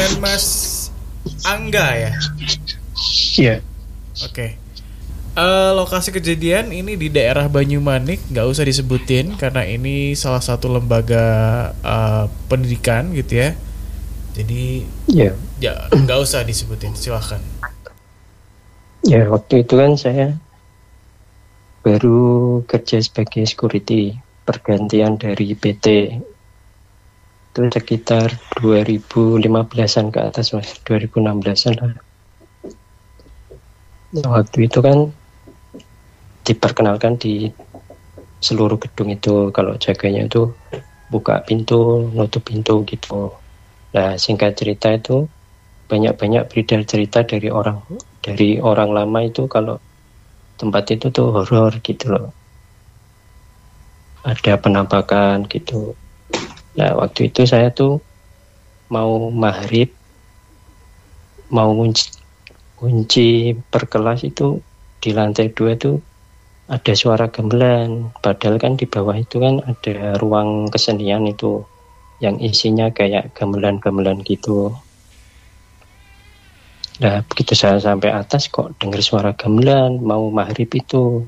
dengan Mas Angga ya? Iya. Oke. Lokasi kejadian ini di daerah Banyumanik, nggak usah disebutin karena ini salah satu lembaga pendidikan gitu ya. Jadi Ya, nggak usah disebutin, silahkan. ya waktu itu kan saya baru kerja sebagai security pergantian dari PT. Itu sekitar 2015-an ke atas, Mas. 2016-an lah. Nah, waktu itu kan diperkenalkan di seluruh gedung itu kalau jaganya itu buka pintu, nutup pintu gitu. Nah, singkat cerita itu banyak-banyak beredar cerita dari orang lama itu kalau tempat itu tuh horor gitu loh. Ada penampakan gitu. Nah, waktu itu saya tuh mau maghrib, mau kunci per kelas itu di lantai 2 tuh ada suara gamelan, padahal kan di bawah itu kan ada ruang kesenian itu yang isinya kayak gamelan-gamelan gitu. Nah, begitu saya sampai atas kok dengar suara gamelan mau maghrib itu.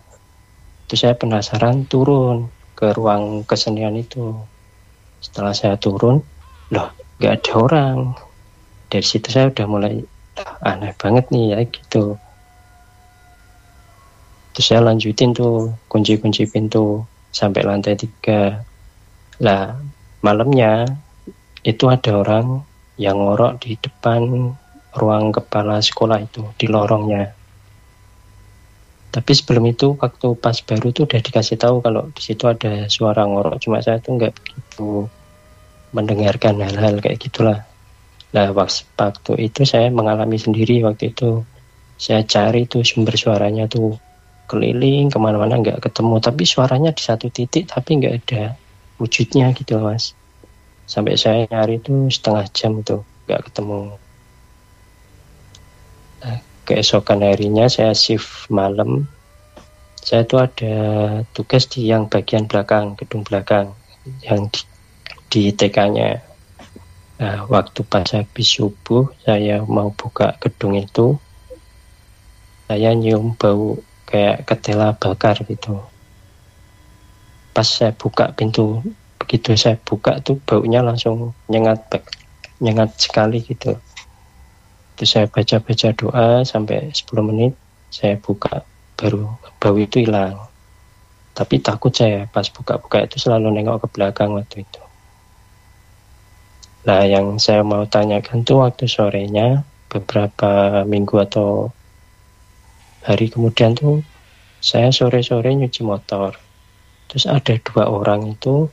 Terus saya penasaran turun ke ruang kesenian itu. Setelah saya turun, loh nggak ada orang. Dari situ saya udah mulai aneh banget nih ya gitu. Terus saya lanjutin tuh kunci-kunci pintu sampai lantai 3. Lah malamnya itu ada orang yang ngorok di depan ruang kepala sekolah itu di lorongnya. Tapi sebelum itu waktu pas baru tuh udah dikasih tahu kalau di situ ada suara ngorok. Cuma saya tuh nggak begitu mendengarkan hal-hal kayak gitulah. Nah waktu itu saya mengalami sendiri waktu itu. Saya cari tuh sumber suaranya tuh keliling kemana-mana nggak ketemu, tapi suaranya di satu titik tapi nggak ada wujudnya gitu Mas. Sampai saya nyari tuh setengah jam tuh nggak ketemu. Nah, keesokan harinya saya shift malam, saya tuh ada tugas di yang bagian belakang, gedung belakang yang di TK-nya. Nah, waktu pas habis subuh saya mau buka gedung itu, saya nyium bau kayak ketela bakar gitu. Pas saya buka pintu, begitu saya buka tuh baunya langsung nyengat sekali gitu. Terus saya baca-baca doa sampai 10 menit, saya buka, baru bau itu hilang. Tapi takut saya pas buka-buka itu selalu nengok ke belakang waktu itu. Nah yang saya mau tanyakan tuh waktu sorenya, beberapa minggu atau hari kemudian tuh saya sore-sore nyuci motor. Terus ada 2 orang itu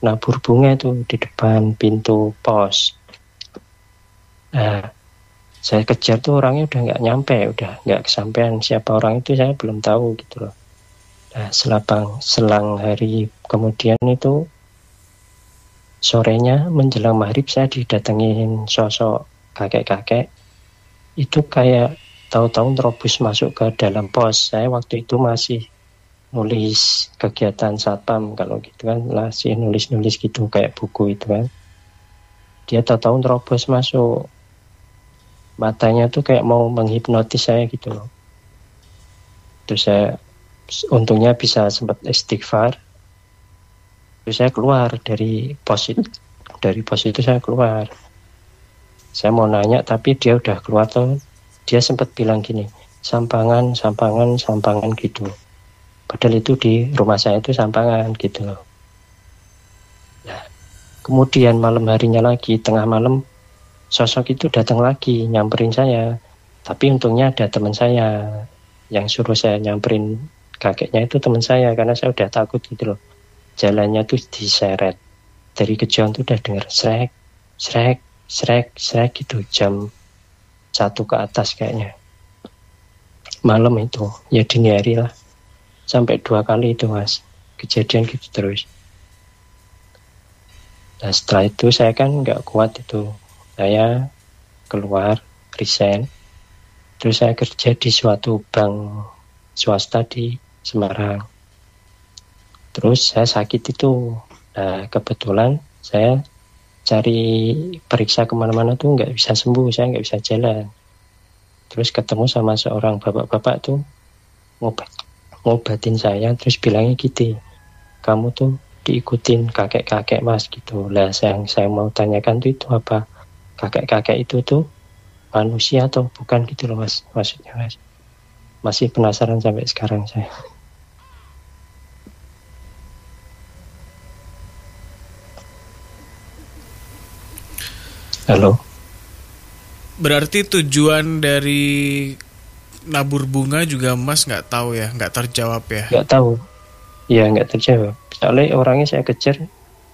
nabur bunga itu di depan pintu pos. Nah, saya kejar tuh orangnya udah nggak nyampe, udah nggak kesampean. Siapa orang itu saya belum tahu gitu loh. Nah, selang hari kemudian itu sorenya menjelang maghrib saya didatengin sosok kakek-kakek. Itu kayak tahu-tahu terobos masuk ke dalam pos. Saya waktu itu masih nulis kegiatan satpam kalau gitu kan, masih nulis-nulis gitu kayak buku itu kan. Dia tahu-tahu terobos masuk, matanya tuh kayak mau menghipnotis saya gitu loh. Terus saya untungnya bisa sempat istighfar. Terus saya keluar dari pos itu. Dari pos itu saya keluar. Saya mau nanya tapi dia udah keluar tuh. Dia sempat bilang gini, sampangan gitu. Padahal itu di rumah saya itu sampangan gitu loh. Nah, kemudian malam harinya lagi, tengah malam, sosok itu datang lagi, nyamperin saya. Tapi untungnya ada teman saya yang suruh saya nyamperin kakeknya itu teman saya, karena saya udah takut gitu loh. Jalannya tuh diseret. Dari kejauhan tuh udah denger srek gitu, jam 1 ke atas kayaknya. Malam itu, ya dini hari lah. Sampai 2 kali itu Mas, kejadian gitu terus. Nah setelah itu saya kan nggak kuat itu, saya keluar resign, terus saya kerja di suatu bank swasta di Semarang. Terus saya sakit itu, nah kebetulan saya cari periksa kemana-mana tuh nggak bisa sembuh, saya nggak bisa jalan. Terus ketemu sama seorang bapak-bapak tuh ngobatin saya, terus bilangnya gitu, kamu tuh diikutin kakek-kakek mas gitu. Lah yang saya mau tanyakan tuh itu apa, kakek-kakek itu tuh manusia atau bukan gitu loh mas, maksudnya mas. Masih penasaran sampai sekarang saya. Halo. Berarti tujuan dari nabur bunga juga Mas nggak tahu ya, nggak terjawab ya? Nggak tahu. Ya nggak terjawab. Soalnya orangnya saya kejar,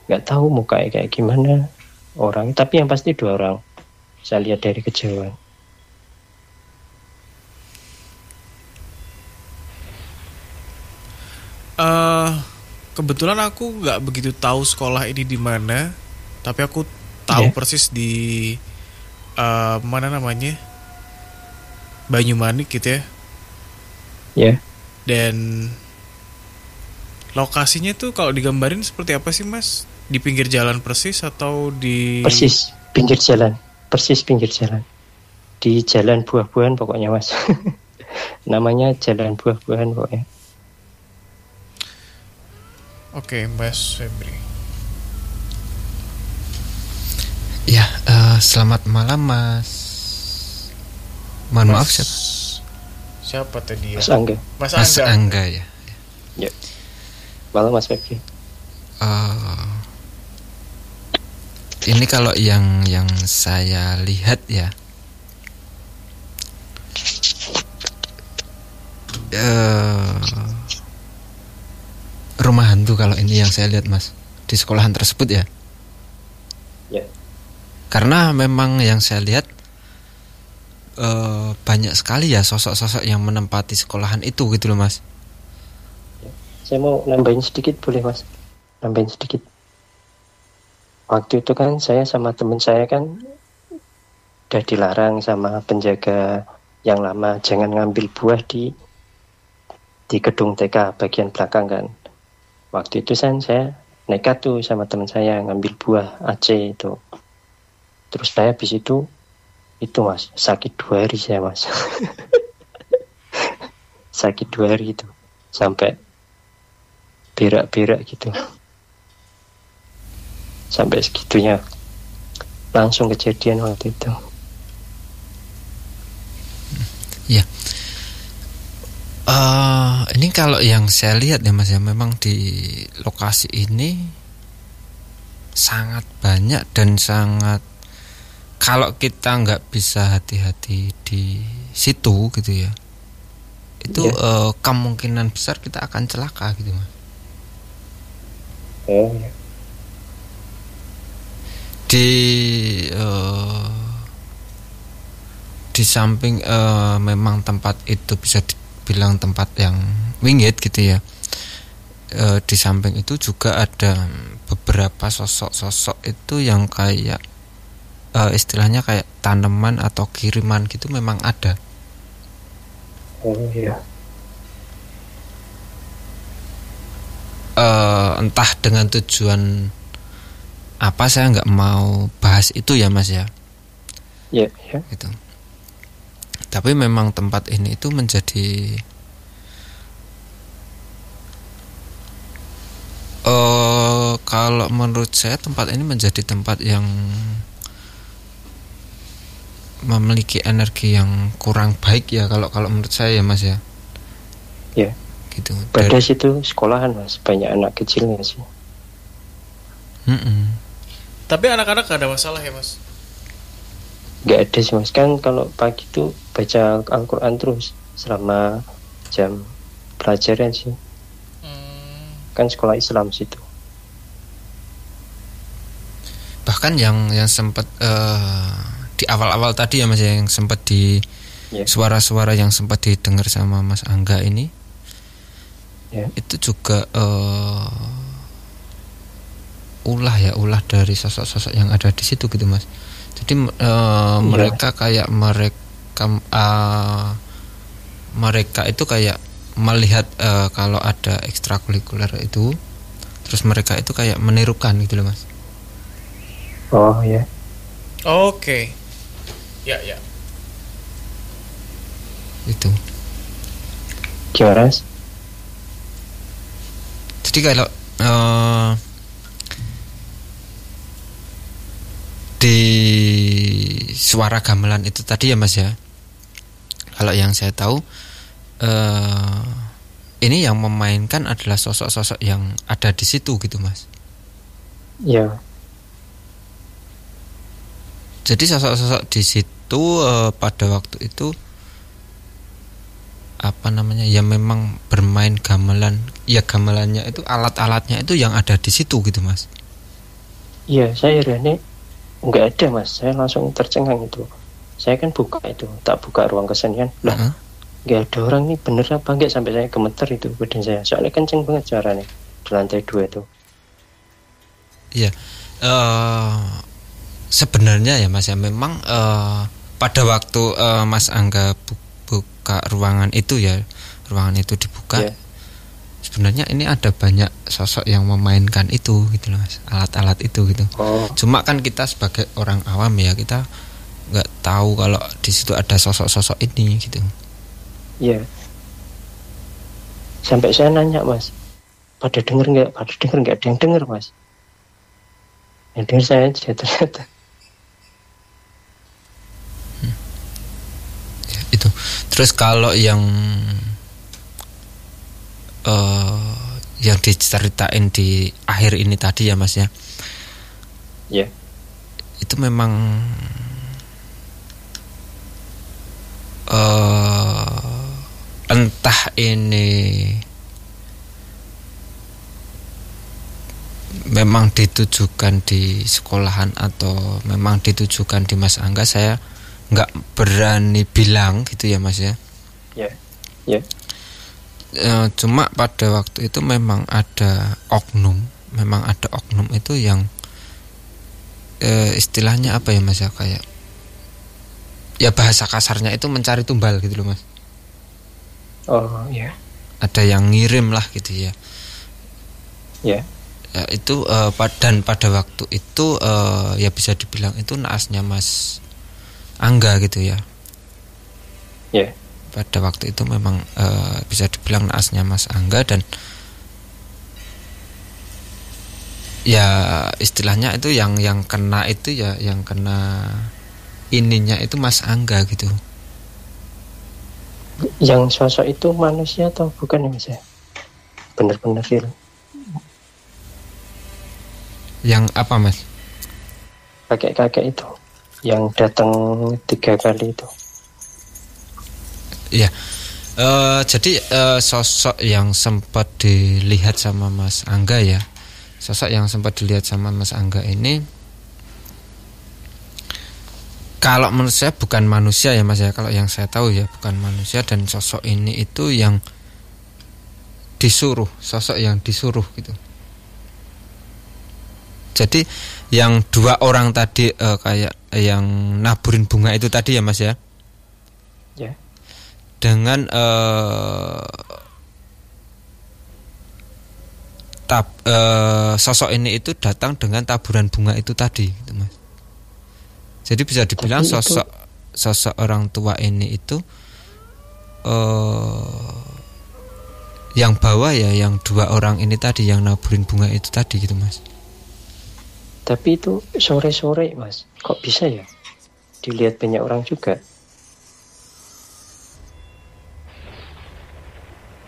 nggak tahu mukanya kayak gimana orang. Tapi yang pasti 2 orang. Saya lihat dari kejauhan. Kebetulan aku nggak begitu tahu sekolah ini di mana, tapi aku tahu persis di mana namanya, Banyumanik gitu ya. Ya. Dan lokasinya tuh kalau digambarin seperti apa sih Mas? Di pinggir jalan persis atau di? Persis pinggir jalan. Persis pinggir jalan. Di jalan buah-buahan pokoknya mas. Namanya jalan buah-buahan pokoknya. Oke, Mas Febri. Ya, selamat malam Mas. Mohon maaf siapa? Siapa tadi ya? Mas Angga. Mas Angga ya. Ya. Malam Mas Febri. Ini kalau yang saya lihat ya, rumah hantu kalau ini yang saya lihat Mas di sekolahan tersebut ya. Ya. Karena memang yang saya lihat banyak sekali ya sosok-sosok yang menempati sekolahan itu gitu loh Mas. Ya. Saya mau nambahin sedikit boleh Mas? Nambahin sedikit. Waktu itu kan saya sama teman saya kan udah dilarang sama penjaga yang lama jangan ngambil buah di gedung TK bagian belakang kan. Waktu itu saya nekat tuh sama teman saya ngambil buah Aceh itu. Terus saya habis itu mas sakit 2 hari saya mas. Sakit 2 hari itu sampai berak-berak gitu. Sampai segitunya langsung kejadian waktu itu. Ya. Ini kalau yang saya lihat ya Mas ya, memang di lokasi ini sangat banyak dan sangat, kalau kita nggak bisa hati-hati di situ gitu ya, itu kemungkinan besar kita akan celaka gitu Mas. Oh ya. Di samping memang tempat itu bisa dibilang tempat yang wingit gitu ya, di samping itu juga ada beberapa sosok-sosok itu yang kayak istilahnya kayak tanaman atau kiriman gitu memang ada. Oh iya. Entah dengan tujuan apa saya nggak mau bahas itu ya Mas ya. Iya. Gitu. Tapi memang tempat ini itu menjadi kalau menurut saya tempat ini menjadi tempat yang memiliki energi yang kurang baik ya kalau menurut saya ya Mas ya. Iya. Gitu. Pada situ sekolahan Mas, banyak anak kecilnya sih. Tapi anak-anak gak ada masalah ya Mas? Gak ada sih Mas, kan kalau pagi tuh baca Al-Quran terus selama jam pelajaran sih. Kan sekolah Islam situ. Bahkan yang sempat di awal-awal tadi ya Mas, yang sempat di suara-suara yang sempat didengar sama Mas Angga ini, itu juga ulah dari sosok-sosok yang ada di situ gitu Mas. Jadi mereka kayak mereka itu kayak melihat kalau ada ekstrakurikuler itu, terus mereka itu kayak menirukan gitu loh Mas. Oh ya, Oke. Ya, ya. Itu. gimana Mas? Jadi kalau di suara gamelan itu tadi ya Mas ya. Kalau yang saya tahu ini yang memainkan adalah sosok-sosok yang ada di situ gitu Mas. Ya, Jadi sosok-sosok di situ pada waktu itu apa namanya ya memang bermain gamelan. Ya gamelannya itu alat-alatnya itu yang ada di situ gitu Mas. iya, saya ini nggak ada Mas, saya langsung tercengang itu. Saya kan buka itu, tak buka ruang kesenian, lah Heeh. nggak ada orang nih, bener apa nggak, sampai saya gemeter itu badan saya, soalnya kenceng banget suaranya di lantai 2 itu. Iya. Sebenarnya ya Mas ya memang pada waktu Mas Angga buka ruangan itu ya, ruangan itu dibuka. Iya. Sebenarnya ini ada banyak sosok yang memainkan itu gitu loh Mas, alat-alat itu gitu. Oh Cuma kan kita sebagai orang awam ya kita nggak tahu kalau di situ ada sosok-sosok ini gitu. iya, sampai saya nanya Mas, pada denger nggak, ada yang denger Mas, yang denger saya aja ternyata. Ya, itu. Terus kalau yang diceritain di akhir ini tadi ya Mas ya, Iya, itu memang entah ini memang ditujukan di sekolahan atau memang ditujukan di Mas Angga, saya nggak berani bilang gitu ya Mas ya. iya, iya, Cuma pada waktu itu memang ada oknum itu yang istilahnya apa ya Mas ya, kayak ya bahasa kasarnya itu mencari tumbal gitu loh Mas. oh iya, Ada yang ngirim lah gitu ya. iya, Ya, itu dan pada waktu itu ya bisa dibilang itu naasnya Mas Angga gitu ya. iya, Pada waktu itu memang bisa dibilang naasnya Mas Angga, dan ya istilahnya itu yang kena itu ya, yang kena ininya itu Mas Angga gitu. yang sosok itu manusia atau bukan ya Mas ya, bener-bener real, Yang apa Mas? kakek-kakek itu yang datang 3 kali itu. Iya. Jadi sosok yang sempat dilihat sama Mas Angga ya, sosok yang sempat dilihat sama Mas Angga ini, kalau menurut saya bukan manusia ya Mas ya. Kalau yang saya tahu ya bukan manusia, dan sosok ini itu yang disuruh, sosok yang disuruh gitu. Jadi yang 2 orang tadi kayak yang naburin bunga itu tadi ya Mas ya, Ya, dengan sosok ini itu datang dengan taburan bunga itu tadi gitu Mas. Jadi bisa dibilang Tapi itu- sosok orang tua ini itu yang bawa ya yang 2 orang ini tadi yang naburin bunga itu tadi gitu Mas. tapi itu sore-sore Mas, kok bisa ya dilihat banyak orang juga?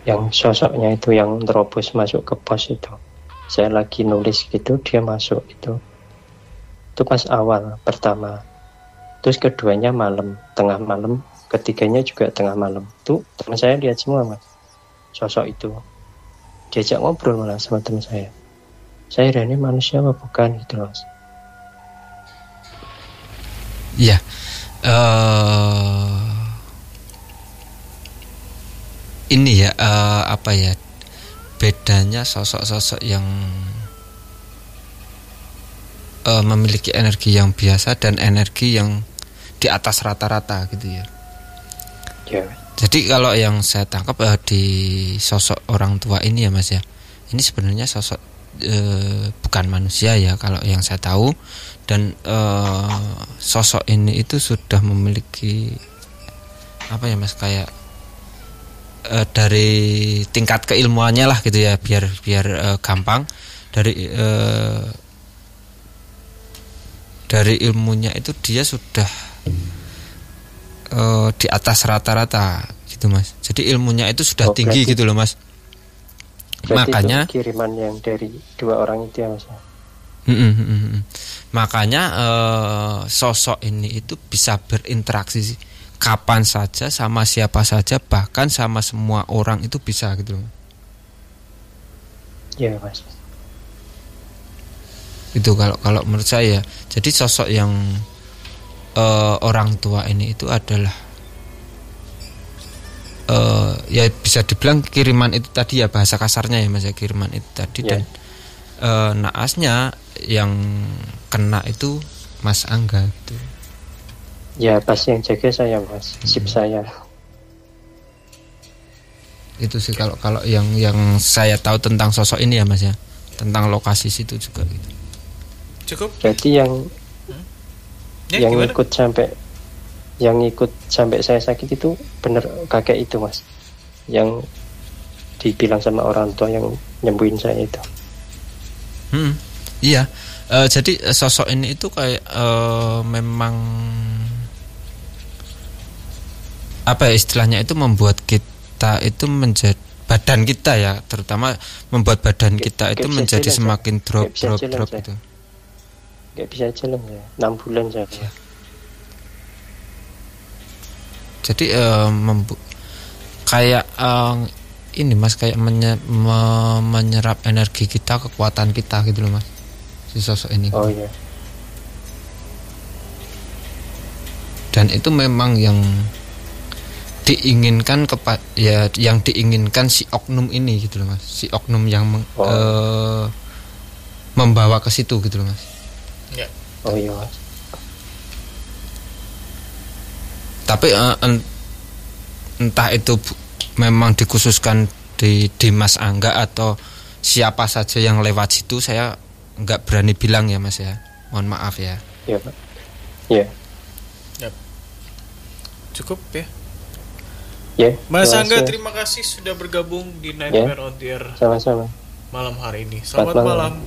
Yang sosoknya itu yang terobos masuk ke pos itu, saya lagi nulis gitu, dia masuk itu pas awal pertama, terus keduanya malam, tengah malam, ketiganya juga tengah malam. Tuh teman saya lihat semua Mas, sosok itu diajak ngobrol malah sama teman saya ini manusia apa bukan gitu Mas. Iya. Ini ya apa ya, bedanya sosok-sosok yang memiliki energi yang biasa dan energi yang di atas rata-rata gitu ya. Ya, Jadi kalau yang saya tangkap di sosok orang tua ini ya Mas ya, ini sebenarnya sosok bukan bukan manusia ya kalau yang saya tahu, dan sosok ini itu sudah memiliki apa ya Mas, kayak dari tingkat keilmuannya lah gitu ya, biar gampang, dari ilmunya itu dia sudah di atas rata-rata gitu Mas. Jadi ilmunya itu sudah tinggi gitu loh Mas. Makanya itu kiriman yang dari dua orang itu ya Mas. Makanya sosok ini itu bisa berinteraksi kapan saja sama siapa saja, bahkan sama semua orang itu bisa gitu loh. Iya Mas. Itu kalau menurut saya. Jadi sosok yang orang tua ini itu adalah ya bisa dibilang kiriman itu tadi ya, bahasa kasarnya ya Mas ya, kiriman itu tadi. Dan naasnya yang kena itu Mas Angga itu. Ya pas yang jaga saya Mas, sip saya. Itu sih kalau yang saya tahu tentang sosok ini ya Mas ya, tentang lokasi situ juga gitu. Cukup. Jadi yang gimana? ikut sampai saya sakit itu bener kakek itu Mas, yang dibilang sama orang tua yang nyembuhin saya itu. Iya. Jadi sosok ini itu kayak memang apa ya istilahnya, itu membuat kita itu menjadi badan kita ya, terutama membuat badan kita itu menjadi semakin drop gitu. Gak bisa jalan ya, 6 bulan saja. Jadi kayak ini Mas, kayak menyerap energi kita, kekuatan kita gitu loh Mas, si sosok ini. Oh iya. Dan itu memang yang diinginkan yang diinginkan si oknum ini gitu loh Mas, si oknum yang membawa ke situ gitu loh Mas. Ya. Oh iya Mas. Tapi entah itu memang dikhususkan di Mas Angga atau siapa saja yang lewat situ, saya nggak berani bilang ya Mas ya, mohon maaf ya. Iya Pak. Iya. Yap. Cukup ya. Ya. Mas Angga, terima kasih sudah bergabung di Nightmare on the Air Sama-sama. malam hari ini. Selamat malam.